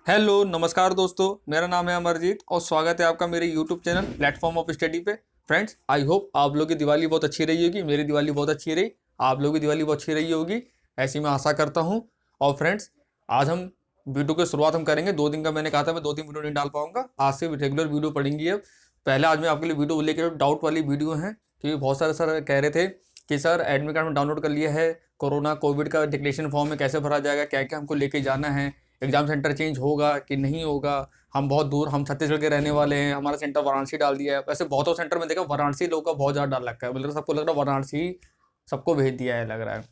Hello नमस्कार दोस्तों, मेरा नाम है अमरजीत और स्वागत है आपका मेरे YouTube channel platform of study पे। फ्रेंड्स, आई होप आप लोग की दिवाली बहुत अच्छी रही होगी। मेरी दिवाली बहुत अच्छी रही, आप लोगों की दिवाली बहुत अच्छी रही होगी, ऐसी मैं आशा करता हूँ। और फ्रेंड्स, आज हम वीडियो की शुरुआत हम करेंगे। 2 दिन का मैंने कहा था मैं 2 3 वीडियो नहीं डाल पाऊंगा, आज से रेगुलर वीडियो पड़ेंगी। अब पहले आज मैं आपके लिए वीडियो लेकर डाउट वाली वीडियो है, क्योंकि बहुत सारे सर कह रहे थे कि सर एडमिट कार्ड में डाउनलोड कर लिया है, कोरोना कोविड का डिक्लेरेशन फॉर्म में कैसे भरा जाएगा, क्या क्या हमको लेके जाना है, एग्जाम सेंटर चेंज होगा कि नहीं होगा। हम बहुत दूर, हम छत्तीसगढ़ के रहने वाले हैं, हमारा सेंटर वाराणसी डाल दिया है। वैसे बहुतों सेंटर में देखा वाराणसी लोगों का बहुत ज़्यादा डाल रखा है, मतलब सबको लग रहा है वाराणसी सबको भेज दिया है लग रहा है।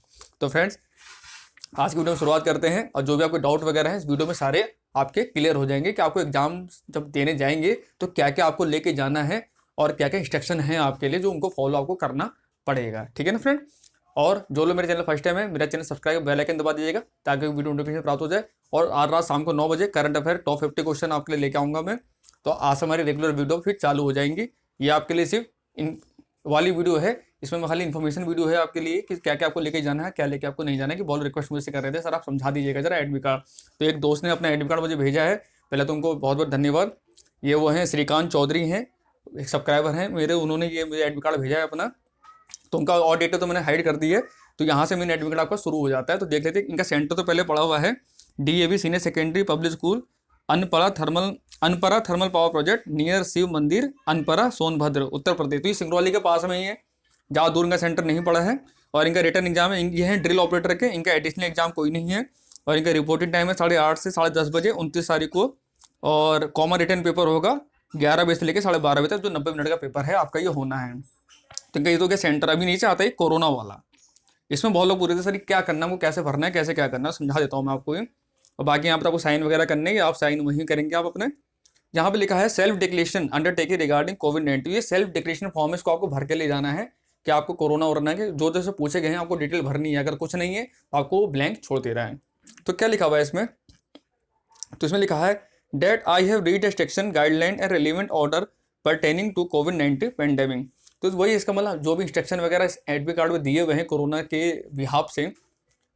तो फ्रेंड्स, आज की वीडियो में शुरुआत करते हैं और जो भी आपके डाउट वगैरह हैं इस वीडियो में सारे आपके क्लियर हो जाएंगे कि आपको एग्जाम जब देने जाएंगे तो क्या क्या आपको लेके जाना है और क्या क्या इंस्ट्रक्शन है आपके लिए जो उनको फॉलो आपको करना पड़ेगा। ठीक है ना फ्रेंड। और जो लोग मेरे चैनल फर्स्ट टाइम है, मेरा चैनल सब्सक्राइब बेल आइकन दबा दीजिएगा ताकि वीडियो नोटिफिकेशन प्राप्त हो जाए। और आज रात शाम को 9 बजे करंट अफेयर टॉप 50 क्वेश्चन आपके लिए लेके आऊँगा मैं। तो आज से हमारी रेगुलर वीडियो फिर चालू हो जाएंगी। ये आपके लिए सिर्फ इन वाली वीडियो है, इसमें मैं खाली इन्फॉर्मेशन वीडियो है आपके लिए कि क्या क्या आपको लेके जाना है, क्या लेके आपको नहीं जाना है। कि बहुत रिक्वेस्ट मुझसे कर रहे थे सर आप समझा दीजिएगा जरा एडमिट कार्ड। तो एक दोस्त ने अपना एडमिट कार्ड मुझे भेजा है, पहले तो उनको बहुत बहुत धन्यवाद। ये वो हैं श्रीकांत चौधरी हैं, एक सब्सक्राइबर हैं मेरे, उन्होंने ये मुझे एडमिट कार्ड भेजा है अपना। तो उनका और डेटा तो मैंने हाइड कर दी है, तो यहाँ से मेरा एडमिट कार्ड आपका शुरू हो जाता है। तो देख लेते हैं, इनका सेंटर तो पहले पड़ा हुआ है DAV senior secondary public school, Anpara thermal power project near Shiv Mandir, Anpara Sonbhadra, Uttar Pradesh. तो ये सिंगरौली के पास में ही है, ज़्यादा दूर इनका सेंटर नहीं पड़ा है। और इनका रिटर्न एग्जाम है, ये है ड्रिल ऑपरेटर के, इनका एडिशनल एग्जाम कोई नहीं है। और इनका रिपोर्टिंग टाइम है 8:30 से 10:30 बजे 29 तारीख को। और कॉमन रिटर्न पेपर होगा 11 बजे से लेकर 12:30 बजे तक, जो 90 मिनट का पेपर है आपका ये होना है। तो इनका ये तो क्या सेंटर अभी नीचे आता है कोरोना वाला। इसमें बहुत लोग पूछे थे सर क्या करना है, वो कैसे भरना है, कैसे क्या करना है, समझा देता हूँ मैं आपको ये। और बाकी यहाँ पर आपको साइन वगैरह करने हैं, आप साइन वहीं करेंगे आप अपने। यहाँ पे लिखा है सेल्फ डिक्लेरेशन अंडरटेकिंग रिगार्डिंग कोविड-19। ये सेल्फ डिक्लेरेशन फॉर्म है, इसको आपको भर के ले जाना है कि आपको कोरोना वोरोना है, जो जैसे पूछे गए हैं आपको डिटेल भरनी है। अगर कुछ नहीं है तो आपको ब्लैंक छोड़ दे रहा है। तो क्या लिखा हुआ है इसमें, तो इसमें लिखा है that I have read section guideline and relevant order pertaining to कोविड-19 पेंडेमिक। तो वही इसका मतलब जो भी इंस्ट्रक्शन वगैरह इस एडमिट कार्ड में दिए हुए हैं कोरोना के बिहाफ से,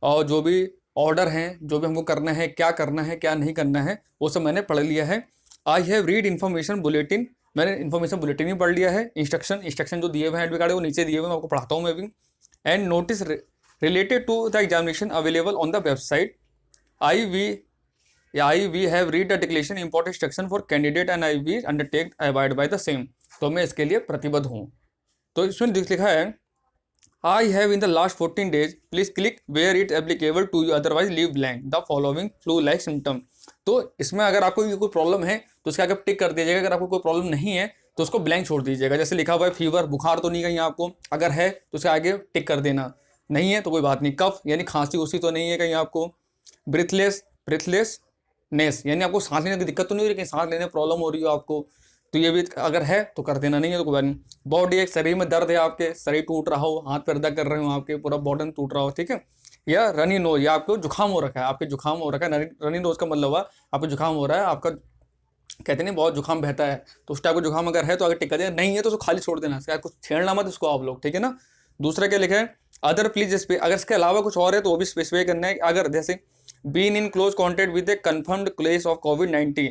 और जो भी ऑर्डर हैं, जो भी हमको करना है, क्या करना है क्या नहीं करना है, वो सब मैंने पढ़ लिया है। I have read information bulletin, मैंने इन्फॉर्मेशन बुलेटिन ही पढ़ लिया है। इंस्ट्रक्शन जो दिए हुए हैं एडमिट कार्ड वो नीचे दिए हुए हैं, मैं आपको पढ़ाता हूँ मैं भी। And notice related to the examination available on the website. I we have read the declaration important instruction for candidate and I we undertake avoid by the same. तो मैं इसके लिए प्रतिबद्ध हूँ। तो इसमें लिखा है I have in the last 14 days please click where it applicable to you otherwise leave blank the following flu like symptom. तो इसमें अगर आपको कोई प्रॉब्लम है तो उसके आगे टिक कर दीजिएगा, अगर आपको कोई प्रॉब्लम नहीं है तो उसको ब्लैंक छोड़ दीजिएगा। जैसे लिखा हुआ है फीवर, बुखार तो नहीं कहीं आपको, अगर है तो उसके आगे टिक कर देना, नहीं है तो कोई बात नहीं। कफ यानी खांसी उसी तो नहीं है कहीं आपको। ब्रिथलेसनेस यानी आपको सांस लेने की दिक्कत तो नहीं हो रही, कहीं सांस लेने में प्रॉब्लम हो रही हो आपको, तो ये भी अगर है तो कर देना, नहीं है तो कोई बात नहीं। बॉडी एक शरीर में दर्द है, आपके शरीर टूट रहा हो, हाथ पैर दर्द कर रहे हो आपके, पूरा बॉडी टूट रहा हो, ठीक है। या रनी नोज, या आपको जुकाम हो रखा है, आपके जुकाम हो रखा है। रनी नोज का मतलब हुआ आपको जुकाम हो रहा है, आपका कहते नहीं बहुत जुकाम बहता है, तो उस टाइप का जुकाम अगर है तो आगे टिक कर देना, नहीं है तो उसको खाली छोड़ देना, कुछ छेड़ना मत इसको आप लोग, ठीक है ना। दूसरा क्या लिखा है, अदर प्लीज अगर इसके अलावा कुछ और है तो वो भी स्पेसिफाई करना है। अगर जैसे been in close contact with a confirmed case of कोविड-19,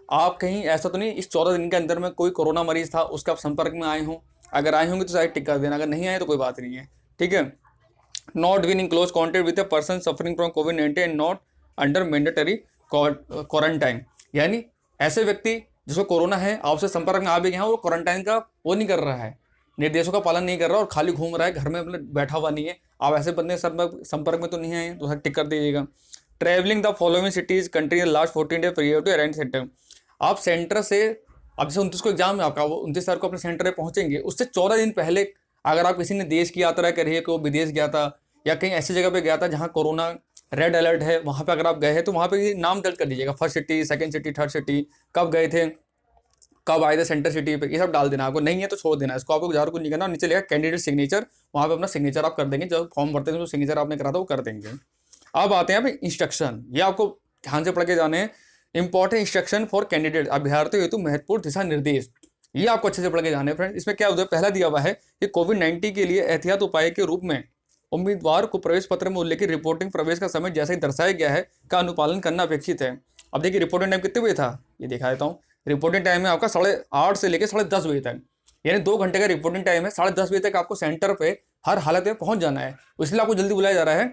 आप कहीं ऐसा तो नहीं इस 14 दिन के अंदर में कोई कोरोना मरीज था उसका आप संपर्क में आए हों, अगर आए होंगे तो साइड टिक कर देना, अगर नहीं आए तो कोई बात नहीं है, ठीक है। Not been in close contact with a person suffering from कोविड-19 and not under mandatory quarantine, यानी ऐसे व्यक्ति जिसको कोरोना है आपसे संपर्क में आ भी गए हैं, वो क्वारंटाइन का वो नहीं कर रहा है, निर्देशों का पालन नहीं कर रहा और खाली घूम रहा है घर में, मतलब बैठा हुआ नहीं है, आप ऐसे बंदे संपर्क में तो नहीं आए तो टिक कर दीजिएगा। Travelling the following cities country in last 14 days period to arrange centre, आप सेंटर से, अब जैसे 29 को एग्जाम है आपका, वो 29 तारीख को अपने सेंटर पे पहुंचेंगे, उससे 14 दिन पहले अगर आप किसी ने देश की यात्रा करी है, कोई विदेश गया था या कहीं ऐसी जगह पे गया था जहां कोरोना रेड अलर्ट है, वहां पे अगर आप गए हैं तो वहां पे नाम दर्ज कर दीजिएगा, first city, second city, third city, कब गए थे, कब आए थे सेंटर सिटी पे, ये सब डाल देना आपको, नहीं है तो छोड़ देना इसको, आपको ज़्यादा कुछ नहीं करना। नीचे लिखा कैंडिडेट सिग्नेचर, वहाँ पे अपना सिग्नेचर आप कर देंगे, जब फॉर्म भरते हैं जो सिग्नेचर आपने करा था वो कर देंगे। अब आते हैं यहाँ पे इंस्ट्रक्शन, ये आपको ध्यान से पढ़ के जाने हैं। इंपॉर्टेंट इंस्ट्रक्शन फॉर कैंडिडेट, अभ्यर्थियों हेतु महत्वपूर्ण दिशा निर्देश, ये आपको अच्छे से पढ़ के जाने हैं फ्रेंड। इसमें क्या होता है, पहला दिया हुआ है कि कोविड-19 के लिए एहतियात उपाय के रूप में उम्मीदवार को प्रवेश पत्र में उल्लेखित रिपोर्टिंग प्रवेश का समय जैसे ही दर्शाया गया है का अनुपालन करना अपेक्षित है। अब देखिए रिपोर्टिंग टाइम कितने बजे था, ये दिखा देता हूँ। रिपोर्टिंग टाइम है आपका 8:30 से लेकर 10:30 बजे तक, यानी 2 घंटे का रिपोर्टिंग टाइम है। 10:30 बजे तक आपको सेंटर पे हर हालत में पहुंच जाना है, इसलिए आपको जल्दी बुलाया जा रहा है।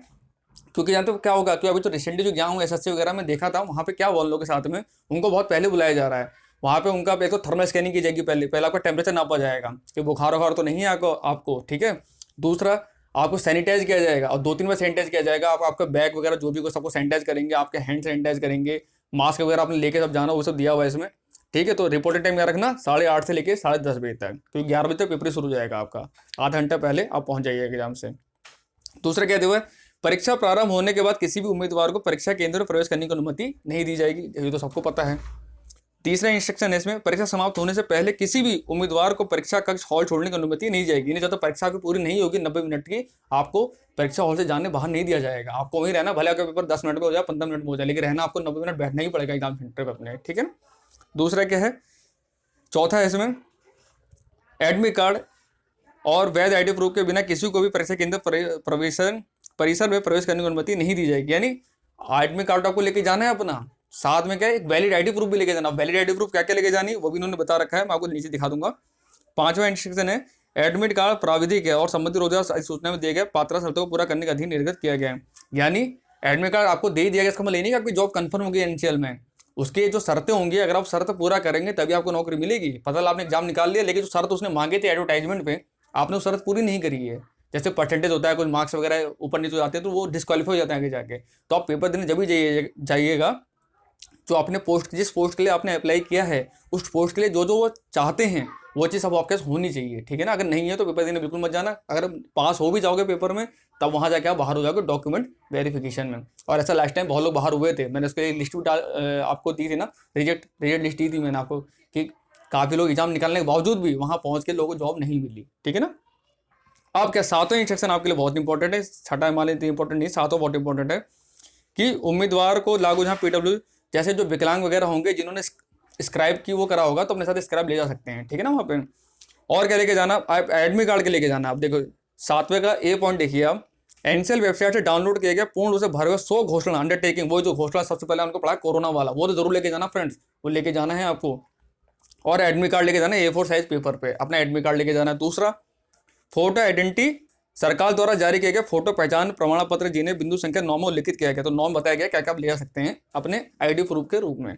क्योंकि जानते हो क्या होगा, कि अभी तो रिसेंटली जो गया हूँ एसएससी वगैरह में देखा था, वहाँ पे क्या हुआ उन लोगों के साथ में, उनको बहुत पहले बुलाया जा रहा है। वहाँ पे उनका एक तो थर्मल स्कैनिंग की जाएगी, पहले पहले आपका टेम्परेचर नापा जाएगा कि बुखार वखार तो नहीं है आपको, ठीक है। दूसरा, आपको सैनिटाइज किया जाएगा, और 2-3 बार सैनिटाइज किया जाएगा। आप आपका बैग वगैरह जो भी को सबको सैनिटाइज करेंगे, आपके हैंड सैनिटाइज करेंगे, मास्क वगैरह आपने लेके सब जाना, वो सब दिया हुआ है इसमें, ठीक है। तो रिपोर्टिंग टाइम क्या रखना, 8:30 से लेकर 10:30 बजे तक, क्योंकि 11 बजे तक पेपर शुरू हो जाएगा आपका, आधा घंटा पहले आप पहुंच जाइए एग्जाम से। दूसरा क्या हुआ है, परीक्षा प्रारंभ होने के बाद किसी भी उम्मीदवार को परीक्षा केंद्र में प्रवेश करने की अनुमति नहीं दी जाएगी, ये तो सबको पता है। तीसरा इंस्ट्रक्शन है इसमें, परीक्षा समाप्त होने से पहले किसी भी उम्मीदवार को परीक्षा कक्ष हॉल छोड़ने की अनुमति नहीं जाएगी, यानी जब तक परीक्षा की पूरी नहीं होगी 90 मिनट की, आपको परीक्षा हॉल से जाने बाहर नहीं दिया जाएगा। आपको वहीं रहना, भले आपका पेपर 10 मिनट में हो जाए, 15 मिनट में हो जाए, लेकिन रहना आपको 90 मिनट बैठना ही पड़ेगा एग्जाम सेंटर पर अपने, ठीक है ना। दूसरा क्या है, चौथा है इसमें, एडमिट कार्ड और वैध आईडी प्रूफ के बिना किसी को भी परीक्षा केंद्र परिसर में प्रवेश करने की अनुमति नहीं दी जाएगी। यानी एडमिट कार्ड आपको लेके जाना है अपना, साथ में क्या है, एक वैलिड आईडी प्रूफ भी लेके जाना। वैलिड आईडी प्रूफ क्या क्या लेके जानी है वो भी इन्होंने बता रखा है, मैं आपको नीचे दिखा दूंगा। 5वां इंस्ट्रक्शन है, एडमिट कार्ड प्राविधिक है और संबंधित रोजगार सूचना में दिए गए पात्रता शर्तों को पूरा करने का अधीन निर्गत किया गया है। यानी एडमिट कार्ड आपको दे दिया गया, इसका मतलब नहीं कि आपकी जॉब कंफर्म होगी एनसीएल में, उसके जो शर्तें होंगी, अगर आप शर्त पूरा करेंगे तभी आपको नौकरी मिलेगी। पता लगा आपने एग्जाम निकाल लिया, लेकिन जो शर्त उसने मांगे थे एडवर्टाइजमेंट पे, आपने वो शर्त पूरी नहीं करी है, जैसे परसेंटेज होता है, कुछ मार्क्स वगैरह ऊपर नीचे जाते हैं तो वो डिस्क्वालीफाई हो जाते हैं आगे जाके। तो आप पेपर देने जब भी जाइएगा, जो आपने जिस पोस्ट के लिए आपने अप्लाई किया है, उस पोस्ट के लिए जो जो वो चाहते हैं वो चीज़ सब आपके पास होनी चाहिए, ठीक है ना। अगर नहीं है तो पेपर देने बिल्कुल मत जाना। अगर पास हो भी जाओगे पेपर में, तब वहाँ जाके आप बाहर हो जाओगे डॉक्यूमेंट वेरिफिकेशन में। और ऐसा लास्ट टाइम बहुत लोग बाहर हुए थे, मैंने उसके लिस्ट भी आपको दी थी ना, रिजेक्ट लिस्ट दी थी मैंने आपको, कि काफ़ी लोग एग्जाम निकालने के बावजूद भी वहाँ पहुँच के लोगों को जॉब नहीं मिली, ठीक है ना। अब क्या, 7वां इंस्ट्रक्शन आपके लिए बहुत इंपॉर्टेंट है, 6वां मान इतनी इंपॉर्टेंट नहीं, 7वां बहुत इंपॉर्टेंट है, कि उम्मीदवार को लागू जहाँ पीडब्ल्यू, जैसे जो विकलांग वगैरह होंगे जिन्होंने स्क्राइब की वो करा होगा, तो अपने साथ स्क्राइब ले जा सकते हैं, ठीक है ना वहाँ पे। और क्या लेके जाना, आप एडमिट कार्ड के लेके जाना। आप देखो 7वें का ए पॉइंट देखिए आप, एनसीएल वेबसाइट से डाउनलोड किया गया पूर्ण रूप से भरे हुए 100 घोषणा अंडरटेकिंग, वो जो घोषणा सबसे पहले उनको पढ़ा कोरोना वाला, वो तो जरूर लेके जाना फ्रेंड्स, वो लेके जाना है आपको। और एडमिट कार्ड लेके जाना है A4 साइज पेपर पे, अपना एडमिट कार्ड लेके जाना है। दूसरा, फोटो आइडेंटिटी, सरकार द्वारा जारी किया गया फोटो पहचान प्रमाण पत्र जिन्हें बिंदु संख्या 9 में उल्लिखित किया गया, तो 9 बताया गया क्या क्या आप ले जा सकते हैं अपने आईडी प्रूफ के रूप में।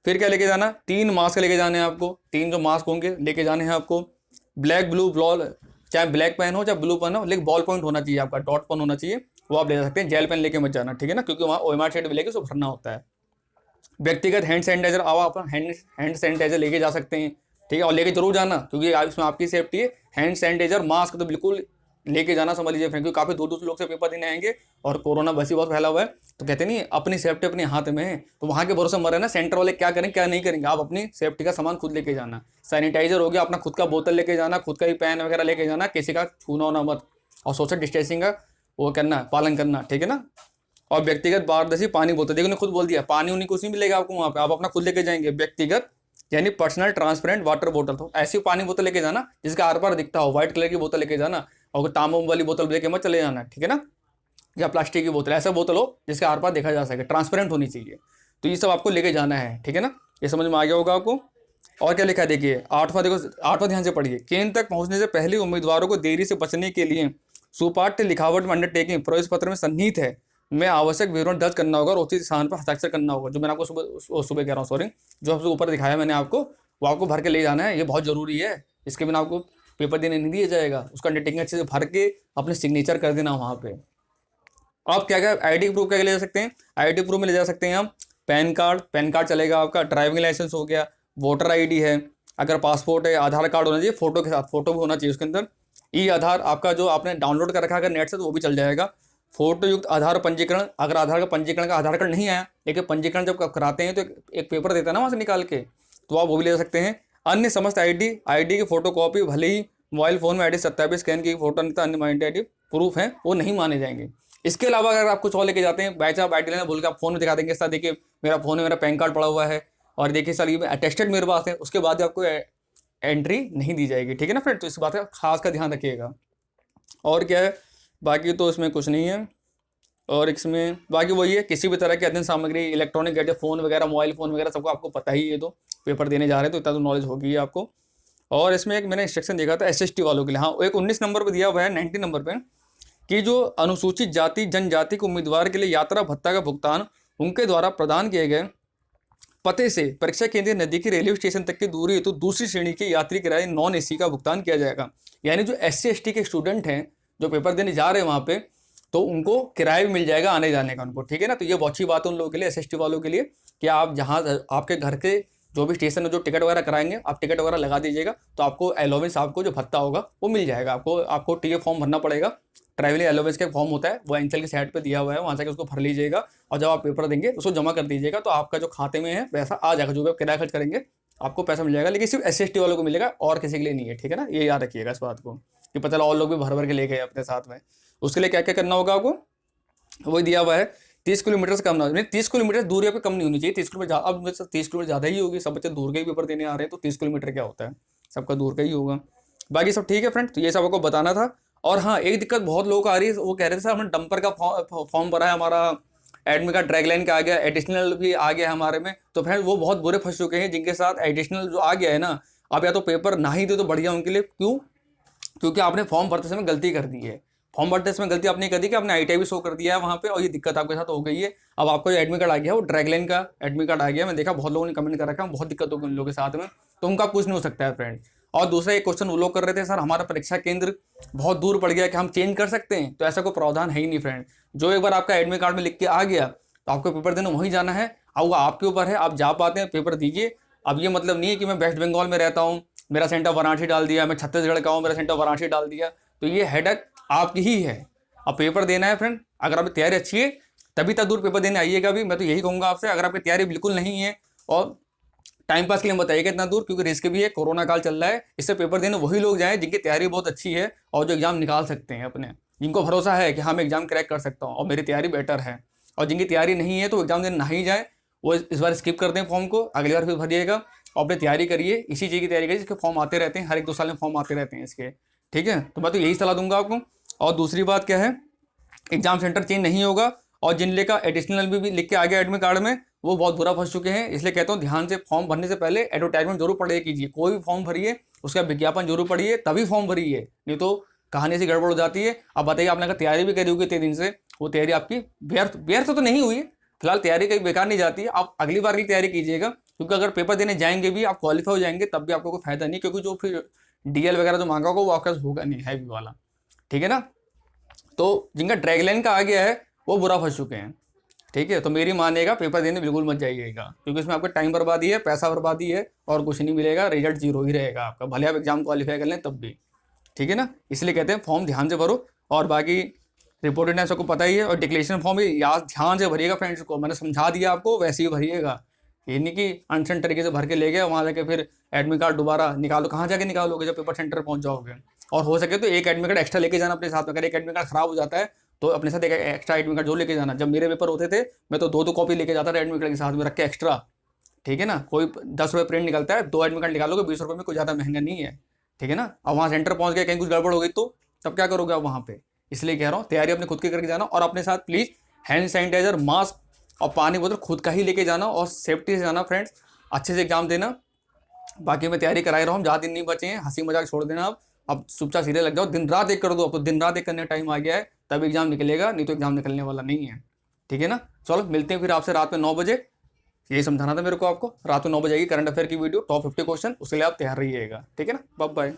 फिर क्या लेके जाना, 3 मास्क लेके जाने हैं आपको, 3 जो मास्क होंगे लेके जाने हैं आपको। ब्लैक ब्लू बॉल, चाहे ब्लैक पेन हो चाहे ब्लू पेन हो, लेकिन बॉल पॉइंट होना चाहिए आपका, डॉट पेन होना चाहिए, वो आप ले जा सकते हैं। जेल पेन लेके मत जाना, ठीक है ना, क्योंकि वहाँ OMR शीट मिलेगी, उसको भरना होता है। व्यक्तिगत हैंड सैनिटाइजर, आप हैंड सैनिटाइजर लेके जा सकते हैं, ठीक है, और लेके जरूर जाना, क्योंकि इसमें आपकी सेफ्टी है। हैंड सैनिटाइजर, मास्क तो बिल्कुल लेके जाना, समझ लीजिए फ्रेंड, क्योंकि काफ़ी दूर दूर से लोग से पेपर देने आएंगे, और कोरोना वैसे बहुत फैला हुआ है, तो कहते नहीं अपनी सेफ्टी अपने हाथ में है, तो वहाँ के भरोसे मरे ना सेंटर वाले क्या करें क्या नहीं करेंगे, आप अपनी सेफ्टी का सामान खुद लेके जाना। सैनिटाइजर हो गया, अपना खुद का बोतल लेके जाना, खुद का ही पेन वगैरह लेके जाना, किसी का छूना होना मत, और सोशल डिस्टेंसिंग का वो करना, पालन करना, ठीक है ना। और व्यक्तिगत पारदर्शी पानी बोतल, देखो खुद बोल दिया, पानी उन्हीं कुछ नहीं मिलेगा आपको वहाँ पे, आप अपना खुद लेके जाएंगे। व्यक्तिगत यानी पर्सनल ट्रांसपेरेंट वाटर बोतल, तो ऐसी पानी बोतल लेके जाना जिसका आर पार दिखता हो, व्हाइट कलर की बोतल लेके जाना, और तांबू वाली बोतल लेके मत चले जाना, ठीक है ना, या प्लास्टिक की बोतल, ऐसा बोतल हो जिसके आर पार देखा जा सके, ट्रांसपेरेंट होनी चाहिए। तो ये सब आपको लेके जाना है, ठीक है ना, ये समझ में आ गया होगा आपको। और क्या लिखा है देखिए 8वां, देखो 8वां ध्यान से पढ़िए, केंद्र तक पहुंचने से पहले उम्मीदवारों को देरी से बचने के लिए सुपाठ्य लिखावट में अंडरटेकिंग प्रवेश पत्र में सन्निहित है में आवश्यक विवरण दर्ज करना होगा और उसी स्थान पर हस्ताक्षर करना होगा। जो मैंने आपको सुबह कह रहा हूँ, सॉरी, जो सबसे ऊपर दिखाया मैंने आपको, वो आपको भर के ले जाना है, ये बहुत जरूरी है, इसके बिना आपको पेपर देने नहीं दिया जाएगा। उसका अंडरटेकिंग अच्छे से भर के अपने सिग्नेचर कर देना वहाँ पे। आप क्या क्या आईडी प्रूफ क्या ले जा सकते हैं, आईडी प्रूफ में ले जा सकते हैं हम पैन कार्ड चलेगा आपका, ड्राइविंग लाइसेंस हो गया, वोटर आईडी है, अगर पासपोर्ट है, आधार कार्ड होना चाहिए, फोटो के साथ, फोटो भी होना चाहिए उसके अंदर। ई आधार आपका जो आपने डाउनलोड कर रखा है अगर नेट से, तो वो भी चल जाएगा। फोटो युक्त आधार पंजीकरण, अगर आधार का पंजीकरण का आधार कार्ड नहीं आया, लेकिन पंजीकरण जब कराते हैं तो एक पेपर देता है ना वहाँ से निकाल के, तो आप वो भी ले सकते हैं। अन्य समस्त आईडी की फोटो कॉपी, भले ही मोबाइल फोन में आईडी 27 स्कैन की फोटो अन्य आईडी प्रूफ है, वो नहीं माने जाएंगे। इसके अलावा अगर आप कुछ और लेके जाते हैं, बाई चांस आईडी लेना भूल के आप फोन में दिखा देंगे, सर देखिए मेरा फोन है, मेरा पैन कार्ड पड़ा हुआ है, और देखिए सर ये अटेस्टेड मेरे पास है, उसके बाद आपको एंट्री नहीं दी जाएगी, ठीक है ना फ्रेंड। तो इस बात का खास का ध्यान रखिएगा। और क्या है, बाकी तो इसमें कुछ नहीं है। और इसमें बाकी वही है, किसी भी तरह की अध्ययन सामग्री, इलेक्ट्रॉनिक गैजेट, फोन वगैरह, मोबाइल फोन वगैरह सबको आपको पता ही है, तो पेपर देने जा रहे हैं तो इतना तो नॉलेज होगी ही आपको। और इसमें एक मैंने इंस्ट्रक्शन देखा था एसएसटी वालों के लिए, हाँ एक 19 नंबर पर दिया हुआ है, 90 नंबर पे, कि जो अनुसूचित जाति जनजाति के उम्मीदवार के लिए यात्रा भत्ता का भुगतान उनके द्वारा प्रदान किए गए पते से परीक्षा केंद्र के नजदीकी रेलवे स्टेशन तक की दूरी तो दूसरी श्रेणी के यात्री किराए नॉन एसी का भुगतान किया जाएगा। यानी जो एससी एसटी के स्टूडेंट हैं जो पेपर देने जा रहे हैं वहाँ पे, तो उनको किराया भी मिल जाएगा आने जाने का उनको, ठीक है ना। तो ये बहुत अच्छी बात है उन लोगों के लिए, एसएसटी वालों के लिए, कि आप जहाँ आपके घर के जो भी स्टेशन है जो टिकट वगैरह कराएंगे, आप टिकट वगैरह लगा दीजिएगा तो आपको अलाउंस, आपको जो भत्ता होगा वो मिल जाएगा। आपको टीए फॉर्म भरना पड़ेगा, ट्रैवलिंग अलाउंस का फॉर्म होता है, वो एंचल की साइड पे दिया हुआ है, वहाँ से उसको भर लीजिएगा और जब आप पेपर देंगे उसको जमा कर दीजिएगा तो आपका जो खाते में है पैसा आ जाएगा, जो भी आप किराया खर्च करेंगे आपको पैसा मिल जाएगा। लेकिन सिर्फ एससी वालों को मिलेगा और किसी के लिए नहीं है, ठीक है ना। ये याद रखिएगा इस बात को, कि पता चला और लोग भी भर भर के ले गए अपने साथ में। उसके लिए क्या क्या करना होगा आपको, वही दिया हुआ है, 30 किलोमीटर से कम ना, 30 किलोमीटर दूरी पे कम नहीं होनी चाहिए। 30 किलोमीटर, अब 30 किलोमीटर ज़्यादा ही होगी, सब बच्चे दूर के ही पेपर देने आ रहे हैं तो 30 किलोमीटर क्या होता है, सबका दूर का ही होगा। बाकी सब ठीक है फ्रेंड, तो ये सब आपको बताना था। और हाँ, एक दिक्कत बहुत लोगों को आ रही है, वो कह रहे थे सर हमने डंपर का फॉर्म भरा है, हमारा एडमिट का ड्रैग लाइन का आ गया, एडिशनल भी आ गया है हमारे में, तो फ्रेंड वो बहुत बुरे फंस चुके हैं जिनके साथ एडिशनल जो आ गया है ना, आप या तो पेपर ना ही दे तो बढ़िया उनके लिए। क्यों? क्योंकि आपने फॉर्म भरते समय गलती कर दी है, फॉर्म भरते समय गलती आपने कर दी कि आपने आईटीआई भी शो कर दिया है वहाँ पे, और ये दिक्कत आपके साथ हो गई है। अब आपको जो एडमिट कार्ड आ गया है वो ड्रैग लाइन का एडमिट कार्ड आ गया, मैं देखा बहुत लोगों ने कमेंट कर रखा है, बहुत दिक्कत होगी उन लोगों के साथ में, तो उनका कुछ नहीं हो सकता है फ्रेंड। और दूसरा एक क्वेश्चन वो लोग कर रहे थे, सर हमारा परीक्षा केंद्र बहुत दूर पड़ गया कि हम चेंज कर सकते हैं, तो ऐसा कोई प्रावधान है ही नहीं फ्रेंड। जो एक बार आपका एडमिट कार्ड में लिख के आ गया तो आपको पेपर देने वहीं जाना है, अब वो आपके ऊपर है, आप जा पाते हैं पेपर दीजिए। अब ये मतलब नहीं है कि मैं वेस्ट बंगाल में रहता हूँ मेरा सेंटर वाराणसी डाल दिया, मैं छत्तीसगढ़ का हूँ मेरा सेंटर वाराणसी डाल दिया, तो ये हेडक आपकी ही है। अब पेपर देना है फ्रेंड, अगर आपकी तैयारी अच्छी है तभी तक दूर पेपर देने आइएगा भी, मैं तो यही कहूँगा आपसे। अगर आपकी तैयारी बिल्कुल नहीं है और टाइम पास के लिए बताइएगा इतना दूर, क्योंकि रिस्क भी है, कोरोना काल चल रहा है, इससे पेपर देने वही लोग जाएं जिनकी तैयारी बहुत अच्छी है और जो एग्जाम निकाल सकते हैं अपने, जिनको भरोसा है कि हाँ मैं एग्जाम क्रैक कर सकता हूँ और मेरी तैयारी बेटर है। और जिनकी तैयारी नहीं है तो एग्जाम देने ना ही जाए, वो इस बार स्किप कर दें फॉर्म को, अगली बार फिर भरिएगा और अपनी तैयारी करिए, इसी चीज़ की तैयारी करिए, इसके फॉर्म आते रहते हैं, हर 1-2 साल में फॉर्म आते रहते हैं इसके, ठीक है। तो मैं तो यही सलाह दूंगा आपको। और दूसरी बात क्या है, एग्जाम सेंटर चेंज नहीं होगा, और जिन का एडिशनल भी लिख के आ गया एडमिट कार्ड में वो बहुत बुरा फंस चुके हैं। इसलिए कहता हूँ ध्यान से फॉर्म भरने से पहले एडवर्टाइजमेंट जरूर पढ़िए कीजिए, कोई भी फॉर्म भरिए उसका विज्ञापन जरूर पढ़िए तभी फॉर्म भरिए, नहीं तो कहानी से गड़बड़ हो जाती है। अब बताइए आपने अगर तैयारी भी करी होगी 3 दिन से, वो तैयारी आपकी व्यर्थ तो नहीं हुई, फिलहाल तैयारी कहीं बेकार नहीं जाती है, आप अगली बार की तैयारी कीजिएगा, क्योंकि अगर पेपर देने जाएंगे भी आप क्वालिफाई हो जाएंगे तब भी आपको कोई फायदा नहीं, क्योंकि जो फिर डीएल वगैरह जो मांगा होगा वो आपका होगा नहीं, हैवी वाला, ठीक है ना। तो जिनका ड्रैग लाइन का आ गया है वो बुरा फंस चुके हैं, ठीक है। तो मेरी मानिएगा पेपर देने बिल्कुल मत जाइएगा, क्योंकि इसमें आपका टाइम बर्बादी है, पैसा बर्बादी है और कुछ नहीं मिलेगा, रिजल्ट जीरो ही रहेगा आपका, भले आप एग्जाम क्वालिफाई कर लें तब भी, ठीक है ना। इसलिए कहते हैं फॉर्म ध्यान से भरो। और बाकी रिपोर्टेड टाइम सबको पता ही है, और डिक्लेरेशन फॉर्म भी याद ध्यान से भरिएगा फ्रेंड्स को, मैंने समझा दिया आपको वैसे ही भरिएगा, ये नहीं कि अनसन तरीके से भर के ले गए वहाँ जाके फिर एडमिट कार्ड दोबारा निकालो, कहाँ जाके निकालोगे जब पेपर सेंटर पहुँच जाओगे। और हो सके तो एक एडमिट कार्ड एक्स्ट्रा लेके जाना अपने साथ में, अगर एक एडमिट कार्ड खराब हो जाता है तो अपने साथ एक एक्स्ट्रा एडमिट कार्ड जो लेके जाना। जब मेरे पेपर होते थे मैं तो 2-2 कॉपी लेके जाता था एडमिट कार्ड के साथ में रख के एक्स्ट्रा, ठीक है ना। कोई 10 रुपये प्रिंट निकलता है, 2 एडमिट कार्ड निकालोगे 20 रुपये में, कोई ज़्यादा महंगा नहीं है, ठीक है ना। अब वहाँ सेंटर पहुँच गए कहीं कुछ गड़बड़ हो गई तो तब क्या करोगे आप वहाँ पे। इसलिए कह रहा हूँ तैयारी अपने खुद की करके जाना, और अपने साथ प्लीज़ हैंड सैनिटाइजर, मास्क और पानी बोतल खुद का ही लेके जाना, और सेफ्टी से जाना फ्रेंड्स, अच्छे से एग्जाम देना। बाकी मैं तैयारी कराए रहा हूँ, ज़्यादा दिन नहीं बचे हैं, हंसी मजाक छोड़ देना आप, अब चुपचाप सीरियल लग जाओ, दिन रात एक कर दो, अब तो दिन रात एक करने का टाइम आ गया है, तब एग्जाम निकलेगा, नहीं तो एग्जाम निकलने वाला नहीं है, ठीक है ना। चलो मिलते हैं फिर आपसे रात में 9 बजे, यही समझाना था मेरे को आपको, रात में 9 बजे आएगी करंट अफेयर की वीडियो, टॉप 50 क्वेश्चन, उसके लिए आप तैयार रहिएगा, ठीक है ना। Bye bye.